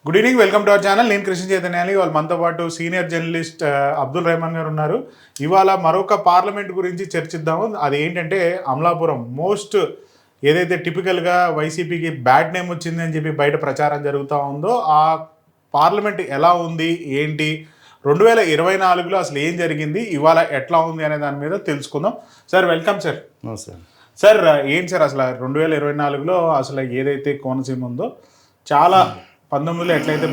Good evening, welcome to our channel. నేను కృష్ణ చైతన్యాలి. వాళ్ళు మనతో పాటు సీనియర్ జర్నలిస్ట్ అబ్దుల్ రెహమాన్ గారు ఉన్నారు. ఇవాళ మరొక పార్లమెంట్ గురించి చర్చిద్దాము. అది ఏంటంటే అమలాపురం మోస్ట్ ఏదైతే టిపికల్గా వైసీపీకి బ్యాడ్ నేమ్ వచ్చింది అని చెప్పి బయట ప్రచారం జరుగుతూ ఉందో ఆ పార్లమెంట్ ఎలా ఉంది, ఏంటి, 2024లో అసలు ఏం జరిగింది, ఇవాళ ఎట్లా ఉంది అనే దాని మీద తెలుసుకుందాం. Sir welcome sir. సార్ ఏంటి సార్ అసలు 2024లో అసలు ఏదైతే కోనసీమ ఉందో చాలా 19లో ఎట్లయితే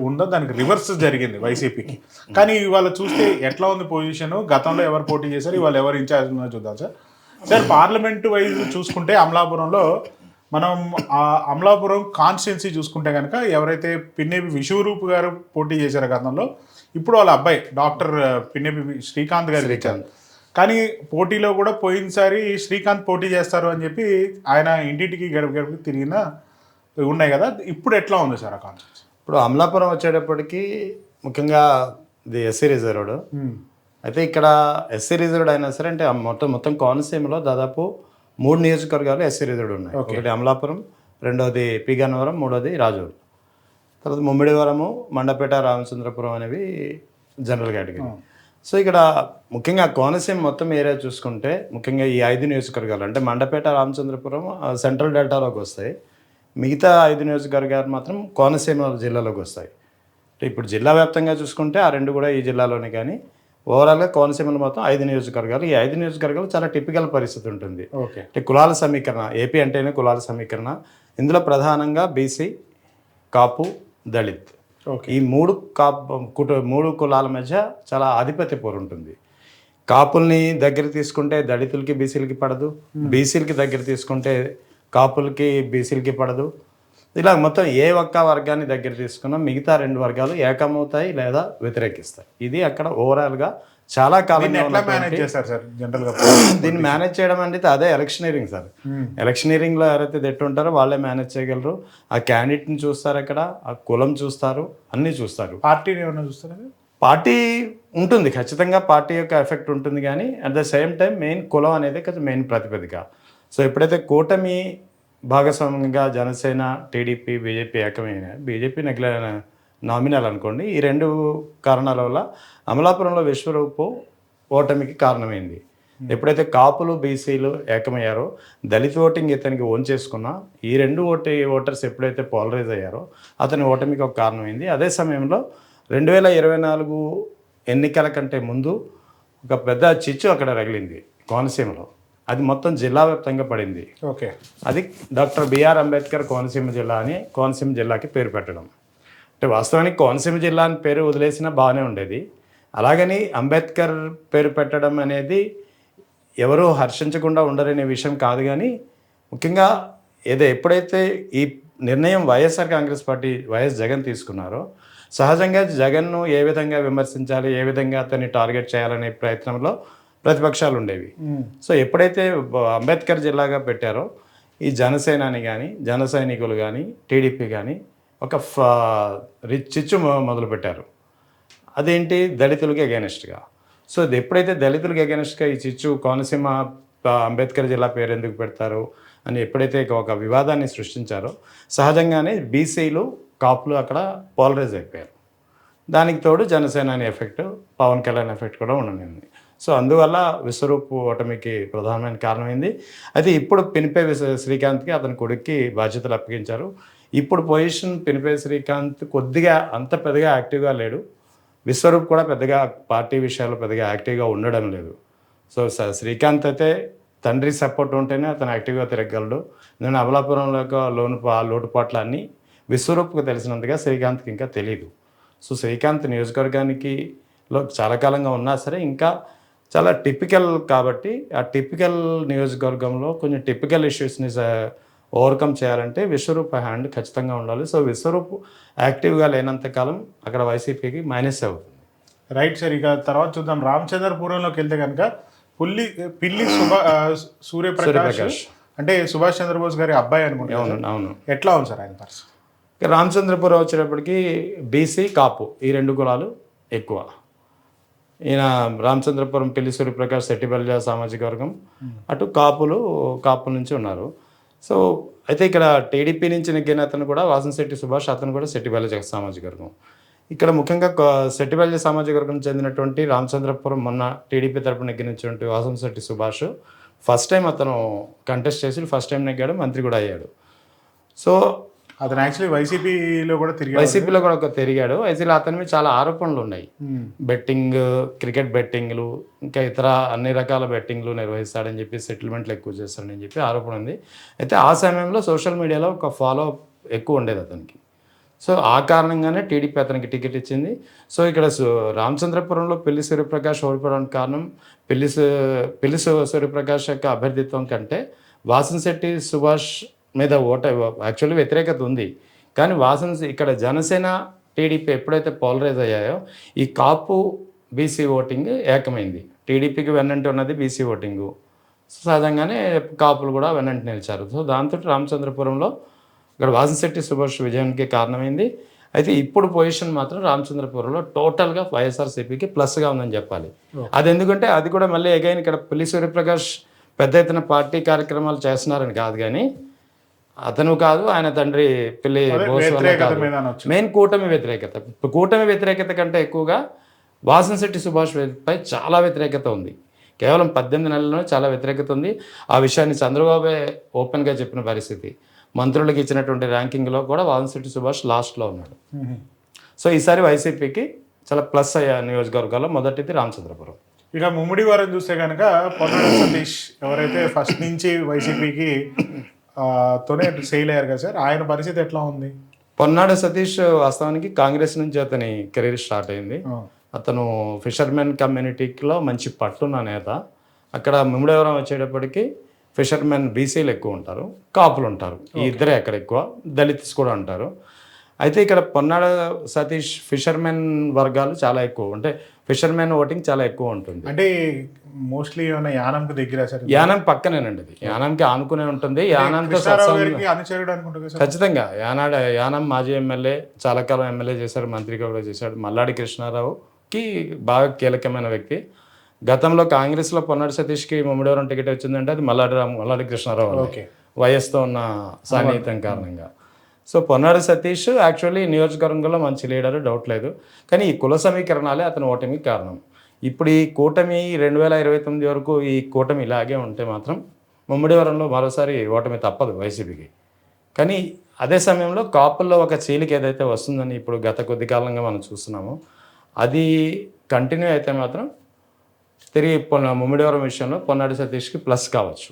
ఉందో దానికి రివర్స్ జరిగింది వైసీపీకి. కానీ ఇవాళ చూస్తే ఎట్లా ఉంది పొజిషన్, గతంలో ఎవరు పోటీ చేశారు, ఇవాళ ఎవరు ఇన్ఛార్జ్ ఉన్నారో చూద్దాం సార్. సార్ పార్లమెంట్ వైజ్ చూసుకుంటే అమలాపురంలో మనం అమలాపురం కాన్స్టిట్యున్సీ చూసుకుంటే కనుక ఎవరైతే పిన్నెపి విశ్వరూప్ గారు పోటీ చేశారో గతంలో, ఇప్పుడు వాళ్ళ అబ్బాయి డాక్టర్ పిన్నెపి శ్రీకాంత్ గారు ఇచ్చారు. కానీ పోటీలో కూడా పోయినసారి శ్రీకాంత్ పోటీ చేస్తారు అని చెప్పి ఆయన ఇంటింటికి గడప గడపకి తిరిగిన ఉన్నాయి కదా. ఇప్పుడు ఎట్లా ఉంది సార్ ఆ కాన్సెప్ట్? ఇప్పుడు అమలాపురం వచ్చేటప్పటికి ముఖ్యంగా ఇది ఎస్సీ రిజర్వ్డ్. అయితే ఇక్కడ ఎస్సీ రిజర్వ్డ్ అయినా సరే అంటే మొత్తం కోనసీమలో దాదాపు 3 నియోజకవర్గాలు ఎస్సీ రిజర్వ్డ్ ఉన్నాయి. ఒకటి అమలాపురం, రెండోది పి గన్నవరం, మూడోది రాజూరు, తర్వాత ముమ్మిడివరము, మండపేట, రామచంద్రపురం అనేవి జనరల్ కేటగిరీ. సో ఇక్కడ ముఖ్యంగా కోనసీమ మొత్తం ఏరియా చూసుకుంటే ముఖ్యంగా ఈ 5 నియోజకవర్గాలు అంటే మండపేట, రామచంద్రపురం సెంట్రల్ డెల్టాలోకి వస్తాయి. మిగతా 5 నియోజకవర్గాలు మాత్రం కోనసీమ జిల్లాలోకి వస్తాయి. ఇప్పుడు జిల్లా వ్యాప్తంగా చూసుకుంటే ఆ 2 కూడా ఈ జిల్లాలోనే. కానీ ఓవరాల్గా కోనసీమలో మొత్తం 5 నియోజకవర్గాలు. ఈ 5 నియోజకవర్గాలు చాలా టిపికల్ పరిస్థితి ఉంటుంది. అంటే కులాల సమీకరణ, ఏపీ అంటేనే కులాల సమీకరణ. ఇందులో ప్రధానంగా బీసీ, కాపు, దళిత్, ఈ 3 కులాల మధ్య చాలా ఆధిపత్య పోరు ఉంటుంది. కాపుల్ని దగ్గర తీసుకుంటే దళితులకి బీసీలకి పడదు, బీసీలకి దగ్గర తీసుకుంటే కాపులకి బీసీలకి పడదు. ఇలా మొత్తం ఏ ఒక్క వర్గాన్ని దగ్గర తీసుకున్నా మిగతా 2 వర్గాలు ఏకమవుతాయి లేదా వ్యతిరేకిస్తాయి. ఇది అక్కడ ఓవరాల్గా చాలా కాలంగా దీన్ని మేనేజ్ చేయడం అంటే అదే ఎలక్షనీరింగ్ సార్. ఎలక్షనీరింగ్లో ఎవరైతే దెట్టు ఉంటారో వాళ్ళే మేనేజ్ చేయగలరు. ఆ క్యాండిడేట్ని చూస్తారు, అక్కడ ఆ కులం చూస్తారు, అన్నీ చూస్తారు. పార్టీని ఏమైనా చూస్తారా? పార్టీ ఉంటుంది, ఖచ్చితంగా పార్టీ యొక్క ఎఫెక్ట్ ఉంటుంది. కానీ at the same time main కులం అనేది కొంచెం మెయిన్ ప్రాతిపదిక. సో ఎప్పుడైతే కూటమి భాగస్వామ్యంగా జనసేన, టీడీపీ, బీజేపీ ఏకమైన, బీజేపీ నామినల్ అనుకోండి, ఈ 2 కారణాల వల్ల అమలాపురంలో విశ్వరూపు ఓటమికి కారణమైంది. ఎప్పుడైతే కాపులు, బీసీలు ఏకమయ్యారో, దళిత ఓటింగ్ ఇతనికి ఓన్ చేసుకున్నా, ఈ 2 ఓటర్స్ ఎప్పుడైతే పోలరైజ్ అయ్యారో అతని ఓటమికి ఒక కారణమైంది. అదే సమయంలో 2024 ఎన్నికల కంటే ముందు ఒక పెద్ద చిచ్చు అక్కడ రగిలింది కోనసీమలో. అది మొత్తం జిల్లా వ్యాప్తంగా పడింది. అది డాక్టర్ బిఆర్ అంబేద్కర్ కోనసీమ జిల్లా అని కోనసీమ జిల్లాకి పేరు పెట్టడం. అంటే వాస్తవానికి కోనసీమ జిల్లా అని పేరు వదిలేసినా బాగానే ఉండేది. అలాగని అంబేద్కర్ పేరు పెట్టడం అనేది ఎవరూ హర్షించకుండా ఉండరనే విషయం కాదు. కానీ ముఖ్యంగా ఎప్పుడైతే ఈ నిర్ణయం వైఎస్ఆర్ కాంగ్రెస్ పార్టీ వైఎస్ జగన్ తీసుకున్నారో, సహజంగా జగన్ను ఏ విధంగా విమర్శించాలి, ఏ విధంగా అతన్ని టార్గెట్ చేయాలనే ప్రయత్నంలో ప్రతిపక్షాలు ఉండేవి. సో ఎప్పుడైతే అంబేద్కర్ జిల్లాగా పెట్టారో ఈ జనసేనాని కానీ, జన సైనికులు కానీ, టీడీపీ కానీ ఒక చిచ్చు మొదలుపెట్టారు. అదేంటి, దళితులకి అగెనిస్ట్గా. సో ఎప్పుడైతే దళితులకి అగెనిస్ట్గా ఈ చిచ్చు కోనసీమ అంబేద్కర్ జిల్లా పేరు ఎందుకు పెడతారు అని ఎప్పుడైతే ఒక వివాదాన్ని సృష్టించారో, సహజంగానే బీసీలు, కాపులు అక్కడ పోలరైజ్ అయిపోయారు. దానికి తోడు జనసేనాని ఎఫెక్ట్, పవన్ కళ్యాణ్ ఎఫెక్ట్ కూడా ఉండనింది. సో అందువల్ల విశ్వరూప్ ఓటమికి ప్రధానమైన కారణమైంది. అయితే ఇప్పుడు పినిపే శ్రీకాంత్కి అతని కొడుక్కి బాధ్యతలు అప్పగించారు. ఇప్పుడు పొజిషన్ పినిపే శ్రీకాంత్ కొద్దిగా అంత పెద్దగా యాక్టివ్గా లేడు. విశ్వరూప్ కూడా పెద్దగా పార్టీ విషయాల్లో పెద్దగా యాక్టివ్గా ఉండడం లేదు. సో శ్రీకాంత్ అయితే తండ్రి సపోర్ట్ ఉంటేనే అతను యాక్టివ్గా తిరగలడు. నేను అమలాపురంలో లోటుపాట్లు అన్నీ విశ్వరూప్కి తెలిసినంతగా శ్రీకాంత్కి ఇంకా తెలియదు. సో శ్రీకాంత్ నియోజకవర్గానికి చాలా కాలంగా ఉన్నా సరే ఇంకా చాలా టిపికల్ కాబట్టి ఆ టిపికల్ నియోజకవర్గంలో కొంచెం టిపికల్ ఇష్యూస్ని ఓవర్కమ్ చేయాలంటే విశ్వరూప్ హ్యాండ్ ఖచ్చితంగా ఉండాలి. సో విశ్వరూప్ యాక్టివ్గా లేనంతకాలం అక్కడ వైసీపీకి మైనస్ అవుతుంది. Right sir. ఇక తర్వాత చూద్దాం. రామచంద్రపురంలోకి వెళ్తే కనుక పిల్లి సూర్యప్రకాష్ అంటే సుభాష్ చంద్రబోస్ గారి అబ్బాయి అనుకుంటున్నాను. అవును. ఎట్లా ఉంది సార్ ఆయన పరిస్థితి? రామచంద్రపురం వచ్చేటప్పటికి బీసీ, కాపు ఈ 2 కులాలు ఎక్కువ. ఈయన రామచంద్రపురం పిల్లి సూర్యప్రకాష్ సెట్టిబల్జ సామాజిక వర్గం, అటు కాపుల నుంచి ఉన్నారు. సో అయితే ఇక్కడ టీడీపీ నుంచి నెగ్గిన అతను కూడా వాసంశెట్టి సుభాష్, అతను కూడా సెట్టిబెల్లి సామాజిక వర్గం. ఇక్కడ ముఖ్యంగా సెట్టిబెల్లి సామాజిక వర్గం చెందినటువంటి రామచంద్రపురం మొన్న టీడీపీ తరపున నెగ్గినటువంటి వాసంశెట్టి సుభాష్ ఫస్ట్ టైం అతను కంటెస్ట్ చేసి ఫస్ట్ టైం నెగ్గాడు, మంత్రి కూడా అయ్యాడు. సో అతను యాక్చువల్లీ వైసీపీలో కూడా తిరిగాడు. వైసీపీలో కూడా తిరిగాడు. వైసీపీలో అతని మీద చాలా ఆరోపణలు ఉన్నాయి. బెట్టింగ్, క్రికెట్ బెట్టింగ్లు, ఇంకా ఇతర అన్ని రకాల బెట్టింగ్లు నిర్వహిస్తాడని చెప్పి, సెటిల్మెంట్లు ఎక్కువ చేస్తాడని చెప్పి ఆరోపణ ఉంది. అయితే ఆ సమయంలో సోషల్ మీడియాలో ఒక ఫాలో ఎక్కువ ఉండేది అతనికి. సో ఆ కారణంగానే టీడీపీ అతనికి టికెట్ ఇచ్చింది. సో ఇక్కడ రామచంద్రపురంలో పిల్లి సూర్యప్రకాష్ ఓడిపోవడానికి కారణం పిల్లి సూర్యప్రకాష్ యొక్క అభ్యర్థిత్వం కంటే వాసంశెట్టి సుభాష్ మీద యాక్చువల్లీ వ్యతిరేకత ఉంది. కానీ ఇక్కడ జనసేన టీడీపీ ఎప్పుడైతే పోలరైజ్ అయ్యాయో ఈ కాపు బీసీ ఓటింగ్ ఏకమైంది. టీడీపీకి వెన్నంటి ఉన్నది బీసీ ఓటింగు. సహజంగానే కాపులు కూడా వెన్నంటి నిలిచారు. సో దాంతో రామచంద్రపురంలో ఇక్కడ వాసంశెట్టి సుభాష్ విజయానికి కారణమైంది. అయితే ఇప్పుడు పొజిషన్ మాత్రం రామచంద్రపురంలో టోటల్గా వైఎస్ఆర్సీపీకి ప్లస్గా ఉందని చెప్పాలి. అది ఎందుకంటే అది కూడా మళ్ళీ అగైన్ ఇక్కడ పిల్లి సూర్యప్రకాష్ పెద్ద ఎత్తున పార్టీ కార్యక్రమాలు చేస్తున్నారని కాదు, కానీ అతను కాదు, ఆయన తండ్రి పిల్లి మెయిన్ కూటమి వ్యతిరేకత. కూటమి వ్యతిరేకత కంటే ఎక్కువగా వాసంశెట్టి సుభాష్ పై చాలా వ్యతిరేకత ఉంది. కేవలం 18 నెలల్లోనే చాలా వ్యతిరేకత ఉంది. ఆ విషయాన్ని చంద్రబాబే ఓపెన్గా చెప్పిన పరిస్థితి. మంత్రులకు ఇచ్చినటువంటి ర్యాంకింగ్లో కూడా వాసంశెట్టి సుభాష్ లాస్ట్లో ఉన్నాడు. సో ఈసారి వైసీపీకి చాలా ప్లస్ అయ్యే నియోజకవర్గాల్లో మొదటిది రామచంద్రపురం. ఇక ముమ్మిడి వారం చూస్తే కనుక పొన్నాడ సతీష్ ఎవరైతే ఫస్ట్ నుంచి వైసీపీకి తోనే సెయిల్ అయ్యారు కదా సార్, ఆయన పరిస్థితి ఎట్లా ఉంది? పొన్నాడ సతీష్ వాస్తవానికి కాంగ్రెస్ నుంచి అతని కెరీర్ స్టార్ట్ అయింది. అతను ఫిషర్మెన్ కమ్యూనిటీలో మంచి పట్టున్న నేత. అక్కడ ముమ్మిడివరం వచ్చేటప్పటికి ఫిషర్మెన్ బీసీలు ఎక్కువ ఉంటారు, కాపులు ఉంటారు. ఈ ఇద్దరే అక్కడ ఎక్కువ, దళిత్స్ కూడా ఉంటారు. అయితే ఇక్కడ పొన్నాడ సతీష్ ఫిషర్మెన్ వర్గాలు చాలా ఎక్కువ, అంటే ఫిషర్మెన్ ఓటింగ్ చాలా ఎక్కువ ఉంటుంది. అంటే మోస్ట్లీ ఏమైనా యానంకి దగ్గర సార్? యానం పక్కనేనండి, అది యానంకి ఆనుకునే ఉంటుంది. యానంతో ఖచ్చితంగా యానం మాజీ ఎమ్మెల్యే, చాలా కాలం ఎమ్మెల్యే చేశారు, మంత్రిగా కూడా చేశాడు. మల్లాడి కృష్ణారావుకి బాగా కీలకమైన వ్యక్తి. గతంలో కాంగ్రెస్లో పొన్నాడు సతీష్కి ముమ్మిడివరం టికెట్ వచ్చిందంటే అది మల్లాడి కృష్ణారావు వయస్సుతో ఉన్న సాన్నిహిత్యం కారణంగా. సో పొన్నాడు సతీష్ యాక్చువల్లీ నియోజకవర్గంలో మంచి లీడర్, డౌట్ లేదు. కానీ ఈ కుల సమీకరణాలే అతని ఓటమికి కారణం. ఇప్పుడు ఈ కూటమి 2029 వరకు ఈ కూటమి ఇలాగే ఉంటే మాత్రం ముమ్మిడివరంలో మరోసారి ఓటమి తప్పదు వైసీపీకి. కానీ అదే సమయంలో కాపుల్లో ఒక చీలిక ఏదైతే వస్తుందని ఇప్పుడు గత కొద్ది కాలంగా మనం చూస్తున్నామో అది కంటిన్యూ అయితే మాత్రం తిరిగి ముమ్మిడివరం విషయంలో పొన్నాడి సతీష్కి ప్లస్ కావచ్చు.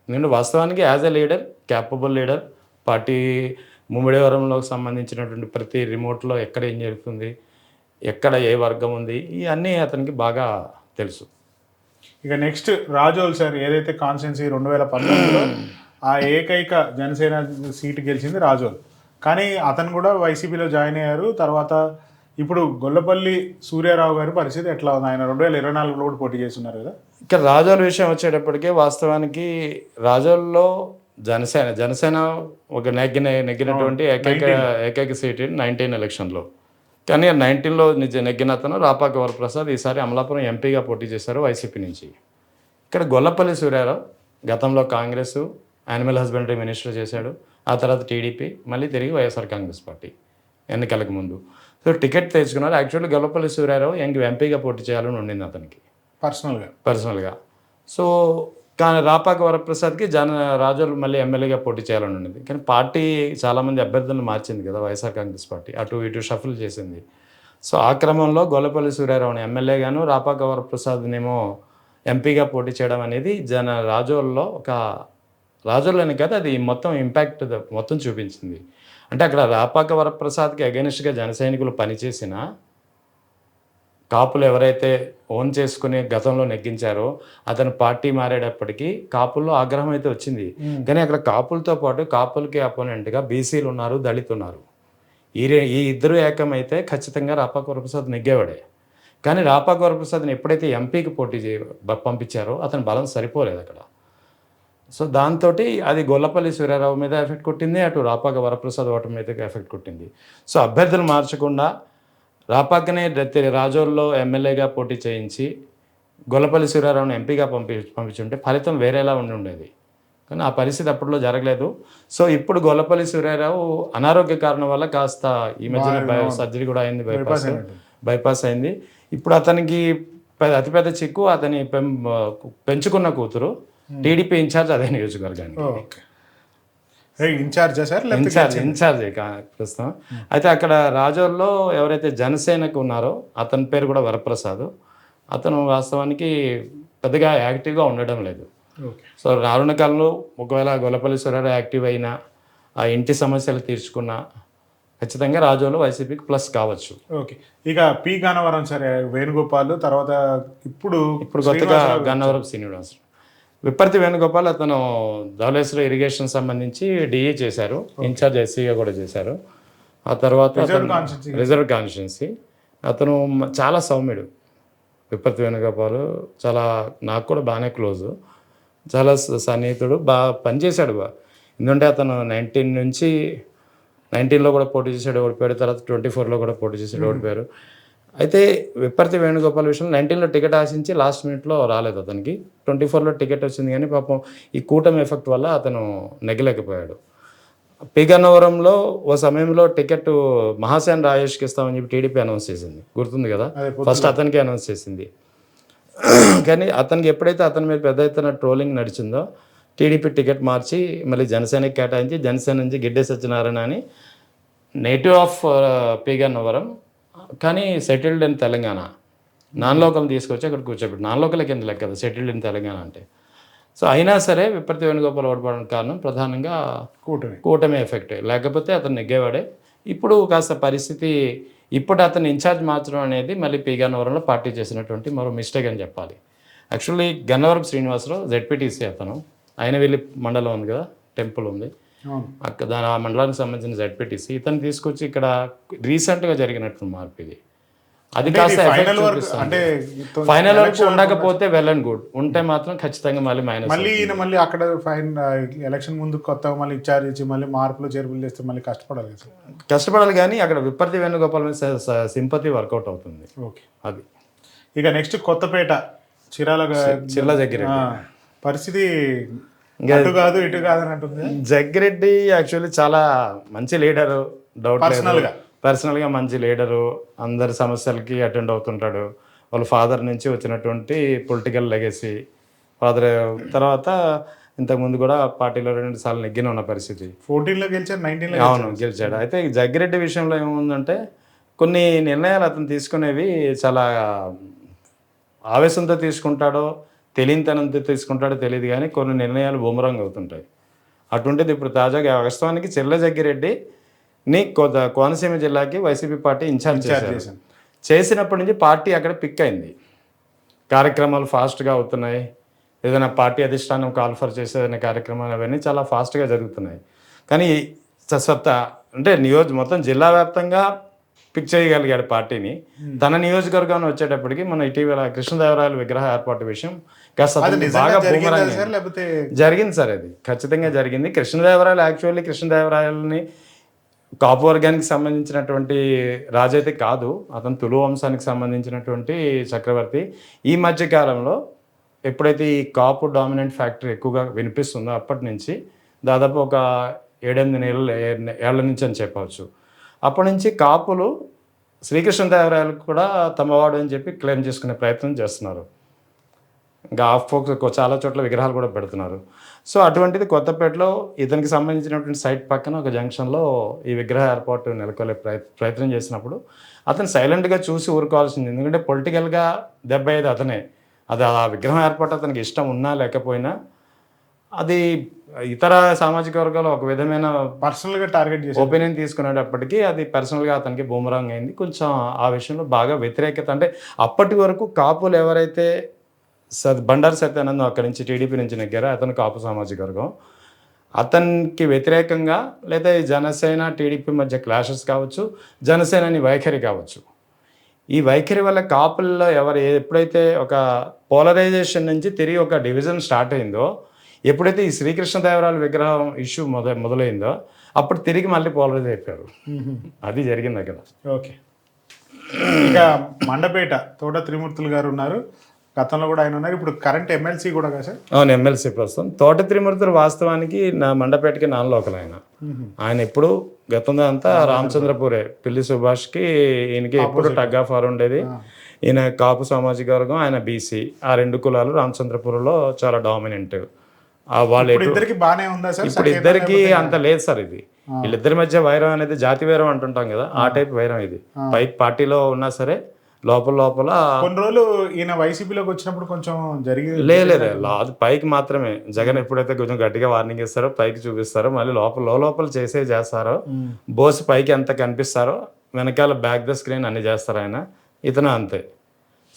నేను వాస్తవానికి as a leader, capable leader, party ముమ్మిడివరంలో సంబంధించినటువంటి ప్రతి రిమోట్లో ఎక్కడ ఏం జరుగుతుంది, ఎక్కడ ఏ వర్గం ఉంది, ఇవన్నీ అతనికి బాగా తెలుసు. ఇక నెక్స్ట్ రాజోల్ సార్, ఏదైతే కాన్స్టిట్యున్సీ 2019లో ఆ ఏకైక జనసేన సీటు గెలిచింది రాజోల్. కానీ అతను కూడా వైసీపీలో జాయిన్ అయ్యారు. తర్వాత ఇప్పుడు గొల్లపల్లి సూర్యారావు గారి పరిస్థితి ఎట్లా ఉంది? ఆయన 2024లో కూడా పోటీ చేస్తున్నారు కదా. ఇక్కడ రాజోల్ విషయం వచ్చేటప్పటికే వాస్తవానికి రాజోల్లో జనసేన ఒక నెగ్గినటువంటి ఏకైక సీట్ 19 ఎలక్షన్లో. కానీ 19లో నెగ్గిన అతను రాపాక వరప్రసాద్ ఈసారి అమలాపురం ఎంపీగా పోటీ చేశారు వైసీపీ నుంచి. ఇక్కడ గొల్లపల్లి సూర్యారావు గతంలో కాంగ్రెస్ యానిమల్ హస్బెండరీ మినిస్టర్ చేశాడు, ఆ తర్వాత టీడీపీ, మళ్ళీ తిరిగి వైఎస్ఆర్ కాంగ్రెస్ పార్టీ ఎన్నికలకు ముందు. సో టికెట్ తెచ్చుకున్నారు. యాక్చువల్లీ గొల్లపల్లి సూర్యారావు ఎంపీగా పోటీ చేయాలని ఉండింది అతనికి పర్సనల్గా. సో కానీ రాపాక వరప్రసాద్కి రాజోలు మళ్ళీ ఎమ్మెల్యేగా పోటీ చేయాలని ఉండింది. కానీ పార్టీ చాలామంది అభ్యర్థులను మార్చింది కదా వైఎస్ఆర్ కాంగ్రెస్ పార్టీ, అటు ఇటు షఫుల్ చేసింది. సో ఆ క్రమంలో గొల్లపల్లి సూర్యారావుని ఎమ్మెల్యేగాను, రాపాక వరప్రసాద్నేమో ఎంపీగా పోటీ చేయడం అనేది రాజోల్లోని కాదు, అది మొత్తం ఇంపాక్ట్ మొత్తం చూపించింది. అంటే అక్కడ రాపాక వరప్రసాద్కి అగెనిస్ట్గా జన సైనికులు పనిచేసిన కాపులు ఎవరైతే ఓన్ చేసుకుని గతంలో నెగ్గించారో అతను పార్టీ మారేటప్పటికీ కాపుల్లో ఆగ్రహం అయితే వచ్చింది. కానీ అక్కడ కాపులతో పాటు కాపులకి అపోనెంట్గా బీసీలు ఉన్నారు, దళితులు ఉన్నారు. ఈ ఇద్దరు ఏకమైతే ఖచ్చితంగా రాపాక వరప్రసాద్ నెగ్గేవాడే. కానీ రాపాక వరప్రసాద్ని ఎప్పుడైతే ఎంపీకి పంపించారో అతని బలం సరిపోలేదు అక్కడ. సో దాంతో అది గొల్లపల్లి సూర్యారావు మీద ఎఫెక్ట్ కొట్టింది, అటు రాపాక వరప్రసాద్ ఓటమి మీద ఎఫెక్ట్ కొట్టింది. సో అభ్యర్థులు మార్చకుండా రాపాకనే రాజోల్లో ఎమ్మెల్యేగా పోటీ చేయించి గొల్లపల్లి సూర్యారావుని ఎంపీగా పంపించుంటే ఫలితం వేరేలా ఉండేది. కానీ ఆ పరిస్థితి అప్పట్లో జరగలేదు. సో ఇప్పుడు గొల్లపల్లి సూర్యారావు అనారోగ్య కారణం వల్ల కాస్త ఈ మధ్యన సర్జరీ కూడా అయింది, బైపాస్ అయింది. ఇప్పుడు అతనికి అతిపెద్ద చిక్కు అతని పెంచుకున్న కూతురు టీడీపీ ఇన్ఛార్జ్ అదే నియోజకవర్గానికి. ఇన్ఛార్జ్ ప్రస్తుతం. అయితే అక్కడ రాజోల్లో ఎవరైతే జనసేనకు ఉన్నారో అతని పేరు కూడా వరప్రసాద్. అతను వాస్తవానికి పెద్దగా యాక్టివ్గా ఉండడం లేదు. సో రానున్న కాలంలో ఒకవేళ గొల్లపల్లి సూర్యారావు యాక్టివ్ అయినా, ఆ ఇంటి సమస్యలు తీర్చుకున్నా ఖచ్చితంగా రాజోలు వైసీపీకి ప్లస్ కావచ్చు. ఓకే, ఇక పి గన్నవరం సరే వేణుగోపాల్ తర్వాత ఇప్పుడు కొత్తగా గన్నవరం శ్రీనివాస్ విప్పర్తి వేణుగోపాల్ అతను ధవళేశ్వరం ఇరిగేషన్ సంబంధించి డిఏ చేశారు, ఇన్ఛార్జ్ ఎస్సీగా కూడా చేశారు. ఆ తర్వాత రిజర్వ్ కాన్స్టిట్యున్సీ అతను చాలా సౌమ్యుడు. విప్పర్తి వేణుగోపాల్ చాలా నాకు కూడా బాగానే క్లోజు, చాలా సన్నిహితుడు, బాగా పనిచేశాడు. ఎందుకంటే అతను 19లో కూడా పోటీ చేశాడు, ఓడిపోయాడు. తర్వాత 24లో కూడా పోటీ చేశాడు, ఓడిపోయారు. అయితే విప్పర్తి వేణుగోపాల్ విషయంలో 19లో టికెట్ ఆశించి లాస్ట్ మినిట్లో రాలేదు అతనికి. 24లో టికెట్ వచ్చింది కానీ పాపం ఈ కూటమి ఎఫెక్ట్ వల్ల అతను నెగ్గలేకపోయాడు. పి గన్నవరంలో ఓ సమయంలో టికెట్ మహాసేన రాజేష్కి ఇస్తామని చెప్పి టీడీపీ అనౌన్స్ చేసింది, గుర్తుంది కదా. ఫస్ట్ అతనికి అనౌన్స్ చేసింది. కానీ అతనికి ఎప్పుడైతే అతని మీద పెద్ద ఎత్తున ట్రోలింగ్ నడిచిందో టీడీపీ టికెట్ మార్చి మళ్ళీ జనసేనకి కేటాయించి జనసేన నుంచి గిడ్డే సత్యనారాయణ అని నేటివ్ ఆఫ్ పి గన్నవరం కానీ settled in Telangana non local తీసుకొచ్చి అక్కడ కూర్చోబెట్టి, నాన్ లోకల్ కింద లెక్క కదా సెటిల్డ్ ఇన్ తెలంగాణ అంటే. సో అయినా సరే విప్పర్తి వేణుగోపాల్ ఓడిపోవడానికి కారణం ప్రధానంగా కూటమి ఎఫెక్ట్, లేకపోతే అతను నెగ్గేవాడే. ఇప్పుడు కాస్త పరిస్థితి ఇప్పుడు అతను ఇన్ఛార్జ్ మార్చడం అనేది మళ్ళీ పి గన్నవరంలో పార్టీ చేసినటువంటి మరో మిస్టేక్ అని చెప్పాలి. యాక్చువల్లీ గన్నవరం శ్రీనివాసరావు జెడ్పీటీసీ అతను, ఆయన వెళ్ళి మండలం ఉంది కదా, టెంపుల్ ఉంది అక్కడ, దాని ఆ మండలానికి సంబంధించిన జెడ్పీటీసీ ఇతను తీసుకొచ్చి ఇక్కడ రీసెంట్గా జరిగినట్టు మార్పు ఇది. అది కాస్త ఫైనల్ వరకు ఉండకపోతే వెల్ అండ్ గుడ్, ఉంటే మాత్రం ఖచ్చితంగా మళ్ళీ అక్కడ ఎలక్షన్ ముందు కొత్తగా మళ్ళీ ఇన్ఛార్జ్ ఇచ్చి మళ్ళీ మార్పులు చేర్పులు చేస్తే మళ్ళీ కష్టపడాలి కానీ అక్కడ విప్పర్తి వేణుగోపాల్ మీద సింపతి వర్కౌట్ అవుతుంది. ఓకే, అది ఇక నెక్స్ట్ కొత్తపేట చిర్ల దగ్గర పరిస్థితి ఇటు కాదు అని అంటుంది. జగ్గిరెడ్డి యాక్చువల్లీ చాలా మంచి లీడరు, డౌట్ పర్సనల్గా మంచి లీడరు, అందరి సమస్యలకి అటెండ్ అవుతుంటాడు. వాళ్ళ ఫాదర్ నుంచి వచ్చినటువంటి పొలిటికల్ లెగసీ, ఫాదర్ తర్వాత ఇంతకుముందు కూడా పార్టీలో 2 సార్లు నెగ్గిన ఉన్న పరిస్థితి. 14లో గెలిచారు, 19లో అవును గెలిచాడు. అయితే ఈ జగ్గిరెడ్డి విషయంలో ఏముందంటే కొన్ని నిర్ణయాలు అతను తీసుకునేవి చాలా ఆవేశంతో తీసుకుంటాడో తెలియనితనంతో తీసుకుంటాడో తెలియదు కానీ కొన్ని నిర్ణయాలు బూమరంగ్ అవుతుంటాయి. అటువంటిది ఇప్పుడు తాజాగా వాస్తవానికి చిర్ల జగ్గిరెడ్డిని కోనసీమ జిల్లాకి వైసీపీ పార్టీ ఇన్ఛార్జ్ చేసినప్పటి నుంచి పార్టీ అక్కడ పిక్ అయింది. కార్యక్రమాలు ఫాస్ట్గా అవుతున్నాయి, ఏదైనా పార్టీ అధిష్టానం కాల్ఫర్ చేసేదనే కార్యక్రమాలు అవన్నీ చాలా ఫాస్ట్గా జరుగుతున్నాయి. కానీ అంటే మొత్తం జిల్లా వ్యాప్తంగా పిక్ చేయగలిగాడు పార్టీని. తన నియోజకవర్గం వచ్చేటప్పటికి మన ఇటీవల కృష్ణదేవరాయల విగ్రహ ఏర్పాటు విషయం కాస్త బాగా జరిగింది సార్. అది ఖచ్చితంగా జరిగింది. కృష్ణదేవరాయలని కాపు వర్గానికి సంబంధించినటువంటి రాజైతే కాదు, అతను తులు వంశానికి సంబంధించినటువంటి చక్రవర్తి. ఈ మధ్య కాలంలో ఎప్పుడైతే ఈ కాపు డామినెంట్ ఫ్యాక్టరీ ఎక్కువగా వినిపిస్తుందో అప్పటి నుంచి దాదాపు ఒక 7-8 ఏళ్ల నుంచి అని చెప్పవచ్చు. అప్పటి నుంచి కాపులు శ్రీకృష్ణదేవరాయలకు కూడా తమవాడు అని చెప్పి క్లెయిమ్ చేసుకునే ప్రయత్నం చేస్తున్నారు. ఇంకా చాలా చోట్ల విగ్రహాలు కూడా పెడుతున్నారు. సో అటువంటిది కొత్తపేటలో ఇతనికి సంబంధించినటువంటి సైట్ పక్కన ఒక జంక్షన్లో ఈ విగ్రహ ఏర్పాటు నెలకొల్పే ప్రయత్నం చేసినప్పుడు అతను సైలెంట్గా చూసి ఊరుకోవాల్సింది. ఎందుకంటే పొలిటికల్గా దెబ్బయ్యేది అతనే. అది ఆ విగ్రహం ఏర్పాటు అతనికి ఇష్టం ఉన్నా లేకపోయినా అది ఇతర సామాజిక వర్గాలు ఒక విధమైన పర్సనల్గా టార్గెట్ చేసి ఒపీనియన్ తీసుకునేటప్పటికీ అది పర్సనల్గా అతనికి బూమరాంగ్ అయింది. కొంచెం ఆ విషయంలో బాగా వ్యతిరేకత, అంటే అప్పటి వరకు కాపులు ఎవరైతే బండారు సత్యానందం అక్కడి నుంచి టీడీపీ నుంచి నెగ్గారో అతను కాపు సామాజిక వర్గం, అతనికి వ్యతిరేకంగా లేదా ఈ జనసేన టీడీపీ మధ్య క్లాషెస్ కావచ్చు, జనసేనని వైఖరి కావచ్చు, ఈ వైఖరి వల్ల కాపుల్లో ఎప్పుడైతే ఒక పోలరైజేషన్ నుంచి తిరిగి ఒక డివిజన్ స్టార్ట్ అయిందో, ఎప్పుడైతే ఈ శ్రీకృష్ణదేవరాయల విగ్రహం ఇష్యూ మొదలైందో అప్పుడు తిరిగి మళ్ళీ పోలరైజ్ అయిపోయారు. అది జరిగింది అక్కడ. ఓకే, ఇక మండపేట తోట త్రిమూర్తులు గారు ఉన్నారు. గతంలో కూడా ఆయన ఉన్నారు, ఇప్పుడు కరెంట్ ఎమ్మెల్సీ కూడా కదా సార్? అవును, ఎమ్మెల్సీ ప్రస్తుతం. తోట త్రిమూర్తులు వాస్తవానికి నా మండపేటకి నాన్ లోకల్ ఆయన ఎప్పుడు గతంలో అంతా రామచంద్రపురే. పిల్లి సుభాష్కి ఈయనకి ఎప్పుడు టగ్ ఆఫ్ వార్ ఉండేది. ఈయన కాపు సామాజిక వర్గం, ఆయన బీసీ. ఆ రెండు కులాలు రామచంద్రపురంలో చాలా డామినెంట్. వాళ్ళు ఇద్దరికి బానే ఉందా సార్? ఇప్పుడు ఇద్దరికి అంత లేదు సార్. ఇది వీళ్ళిద్దరి మధ్య వైరం అనేది జాతి వైరం అంటుంటాం కదా, ఆ టైప్ వైరం ఇది. పైకి పార్టీలో ఉన్నా సరే లోపల కొన్ని రోజులు ఈయన వైసీపీలోకి వచ్చినప్పుడు కొంచెం జరిగింది. లేదు, అది పైకి మాత్రమే. జగన్ ఎప్పుడైతే కొంచెం గట్టిగా వార్నింగ్ ఇస్తారో, పైకి చూపిస్తారో, మళ్ళీ లోపల చేస్తారో, బోస్ పైకి ఎంత కనిపిస్తారో వెనకాల బ్యాక్ ద స్క్రీన్ అన్ని చేస్తారు ఆయన. ఇతను అంతే.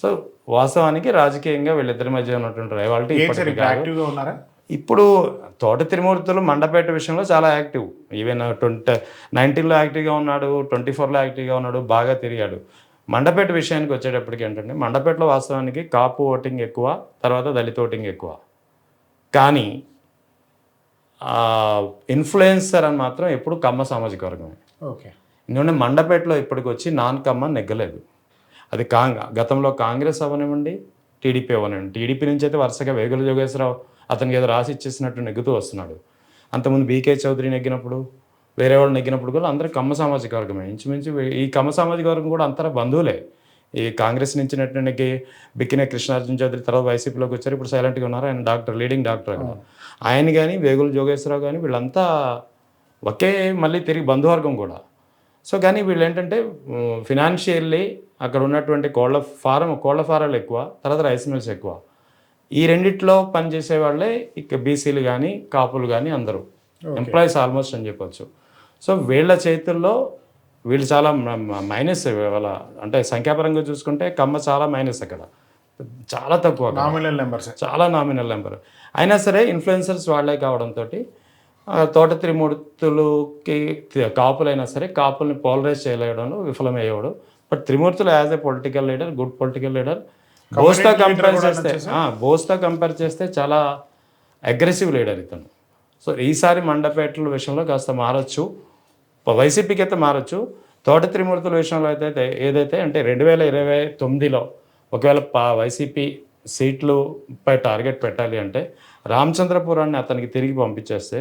సో వాస్తవానికి రాజకీయంగా వీళ్ళిద్దరి మధ్య ఉన్నటువంటి రైవాలిటీ యాక్టివ్గా ఉన్నారా? ఇప్పుడు తోట త్రిమూర్తులు మండపేట విషయంలో చాలా యాక్టివ్. ఈవెన్ 19లో యాక్టివ్గా ఉన్నాడు, 24లో యాక్టివ్గా ఉన్నాడు, బాగా తిరిగాడు. మండపేట విషయానికి వచ్చేటప్పటికి ఏంటంటే, మండపేటలో వాస్తవానికి కాపు ఓటింగ్ ఎక్కువ, తర్వాత దళిత ఓటింగ్ ఎక్కువ. కానీ ఇన్ఫ్లుయెన్సర్ అని మాత్రం ఎప్పుడు కమ్మ సామాజిక వర్గమే. ఓకే. ఎందుకంటే మండపేటలో ఇప్పటికి వచ్చి నాన్ కమ్మ నెగ్గలేదు. అది గతంలో కాంగ్రెస్ అవ్వనివ్వండి, టీడీపీ అవ్వనివ్వండి. టీడీపీ నుంచి అయితే వరుసగా వేగుల జోగేశ్వరరావు అతనికి ఏదో రాసి ఇచ్చేసినట్టు నెగ్గుతూ వస్తున్నాడు. అంతకుముందు బీకే చౌదరి నెగ్గినప్పుడు, వేరే వాళ్ళు నెగ్గినప్పుడు కూడా అందరూ కమ్మ సామాజిక వర్గమే. ఇంచుమించు ఈ కమ్మ సామాజిక వర్గం కూడా అంతరా బంధువులే. ఈ కాంగ్రెస్ నుంచి నెగ్గి బిక్కిన కృష్ణార్జున చౌదరి తర్వాత వైసీపీలోకి వచ్చారు. ఇప్పుడు సైలెంట్గా ఉన్నారు. ఆయన లీడింగ్ డాక్టర్ అక్కడ. ఆయన కానీ వేగుల జోగేశ్వరరావు కానీ వీళ్ళంతా ఒకే మళ్ళీ తిరిగి బంధువర్గం కూడా. సో కానీ వీళ్ళు ఏంటంటే ఫినాన్షియల్లీ అక్కడ ఉన్నటువంటి కోళ్ళ ఫారాలు ఎక్కువ, తర్వాత రైస్ మిల్స్ ఎక్కువ. ఈ రెండిట్లో పనిచేసే వాళ్ళే ఇక బీసీలు కానీ కాపులు కానీ అందరూ ఎంప్లాయీస్ ఆల్మోస్ట్ అని చెప్పొచ్చు. సో వీళ్ళ చేతుల్లో వీళ్ళు చాలా మైనస్. వాళ్ళ అంటే సంఖ్యాపరంగా చూసుకుంటే కమ్మ చాలా మైనస్ అక్కడ, చాలా తక్కువ, చాలా నామినల్ నెంబర్. అయినా సరే ఇన్ఫ్లుయెన్సర్స్ వాళ్ళే కావడంతో తోట త్రిమూర్తులకి కాపులైనా సరే కాపుల్ని పోలరైజ్ చేయలేడంలో విఫలమయ్యేవాడు. But Trimurthulu as a political leader, good political leader. బోస్తో కంపేర్ చేస్తే చాలా అగ్రెసివ్ లీడర్ ఇతను. సో ఈసారి మండపేటల విషయంలో కాస్త మారచ్చు, వైసీపీకి అయితే మారచ్చు. తోట త్రిమూర్తుల విషయంలో అయితే ఏదైతే అంటే 2029లో ఒకవేళ వైసీపీ సీట్లుపై టార్గెట్ పెట్టాలి అంటే రామచంద్రపురాన్ని అతనికి తిరిగి పంపించేస్తే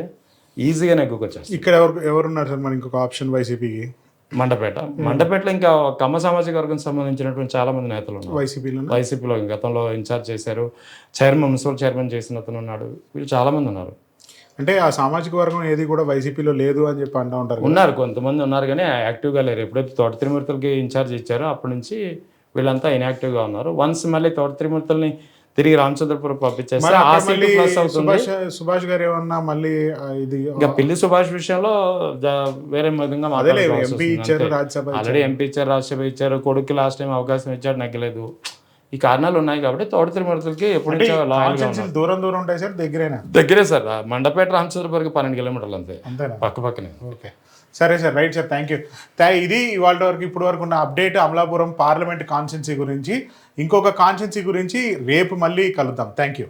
ఈజీగా నెగ్గుకొచ్చేస్తారు. ఇక్కడ ఎవరున్నారు సార్ మరి ఇంకొక ఆప్షన్ వైసీపీకి? మండపేటలో ఇంకా కమ్మ సామాజిక వర్గం సంబంధించినటువంటి చాలా మంది నేతలు ఉన్నారు వైసీపీలో. గతంలో ఇన్ఛార్జ్ చేశారు, మున్సిపల్ చైర్మన్ చేసిన అతను ఉన్నాడు. వీళ్ళు చాలా మంది ఉన్నారు. అంటే ఆ సామాజిక వర్గం ఏది కూడా వైసీపీలో లేదు అని చెప్పి అంటూ ఉంటారు. ఉన్నారు, కొంతమంది ఉన్నారు కానీ యాక్టివ్గా లేరు. ఎప్పుడైతే తోట త్రిమూర్తులకి ఇన్ఛార్జ్ ఇచ్చారో అప్పటి నుంచి వీళ్ళంతా ఇన్యాక్టివ్గా ఉన్నారు. వన్స్ మళ్ళీ తోట త్రిమూర్తుల్ని తిరిగి రామచంద్రపురం పంపించేస్తే ఆ సీట్ ప్లస్ అవుతుంది. సుభాష్ గారు ఏమన్నా మళ్ళీ ఇది ఇంకా పిల్లి సుభాష్ విషయంలో వేరే విధంగా ఆల్రెడీ ఎంపీ ఇచ్చారు, రాజ్యసభ ఇచ్చారు, కొడుకు లాస్ట్ టైం అవకాశం ఇచ్చాడు, నగ్గలేదు. ఈ కారణాలు ఉన్నాయి కాబట్టి తోట త్రిమూర్తులకి ఎప్పుడు దూరం ఉంటాయి సార్? దగ్గరే సార్. మండపేట రామచంద్రపురం 12 కిలోమీటర్లు అంతే, పక్కనే. ఓకే, సరే sir, right sir, thank you. ఇది ఇవాళ వరకు ఇప్పుడు వరకు ఉన్న అప్డేట్ అమలాపురం పార్లమెంట్ కాన్స్టిట్యున్సీ గురించి. ఇంకొక కాన్స్టిట్యున్సీ గురించి రేపు మళ్ళీ కలుద్దాం. Thank you.